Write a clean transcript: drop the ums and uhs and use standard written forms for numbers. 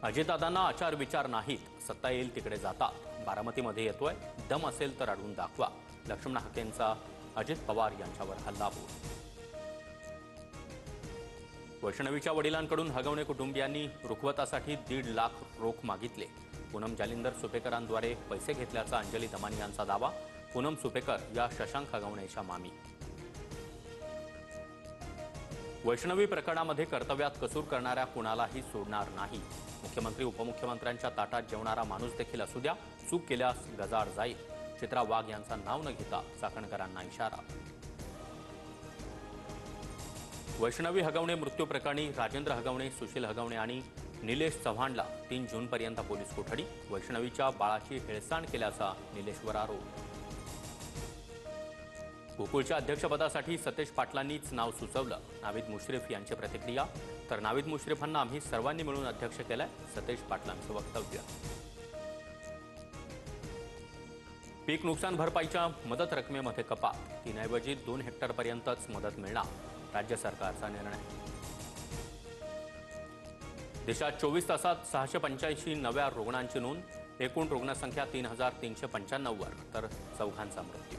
अजितदादांना आचार विचार नाहीत, सत्ता येईल तिकडे जातात। बारामतीमध्ये येतोय, दम असेल तर अडवून दाखवा। लक्ष्मण हाकेंचा अजित पवार यांच्यावर हल्लाबोल। वैष्णवीच्या वडिलांकडून हगवणे कुटुंबियांनी रुखवतासाठी 1.5 लाख रोख मागितले। पूनम जालिंदर सुपेकरांद्वारे पैसे घेतल्याचा अंजली दमानी यांचा दावा। पूनम सुपेकर या शशांक हगवणेच्या मामी। वैष्णवी प्रकरणामध्ये कर्तव्यात कसूर करणाऱ्या कुणालाही सोडणार नाही। मुख्यमंत्री उपमुख्यमंत्र्यांच्या ताटात जेवणारा माणूस देखील असू द्या, चूक केल्यास गजाआड जाईल। चित्रा वाघ यांचा नाव न घेता चाकणकरांना इशारा। वैष्णवी हगवणे मृत्यू प्रकरणी राजेंद्र हगवणे, सुशील हगवणे आणि निलेश चव्हाणला 3 जूनपर्यंत पोलीस कोठडी। वैष्णवीच्या बाळाची हेळसांड केल्याचा निलेशवर आरोप। गोकुळच्या अध्यक्षपदासाठी सतेज पाटलांनीच नाव सुचवलं। नावीद मुश्रीफ यांची प्रतिक्रिया। तर नावीद मुश्रीफांना आम्ही सर्वांनी मिळून अध्यक्ष केलंय, सतेज पाटलांचं वक्तव्य। पीक नुकसान भरपाईच्या मदत रकमेमध्ये कपात, 3 ऐवजी 2 हेक्टरपर्यंतच मदत मिळणार, राज्य सरकारचा निर्णय। देशात 24 तासात 685 नव्या रुग्णांची नोंद, एकूण रुग्णसंख्या 3395 वर, तर 4 मृत्यू।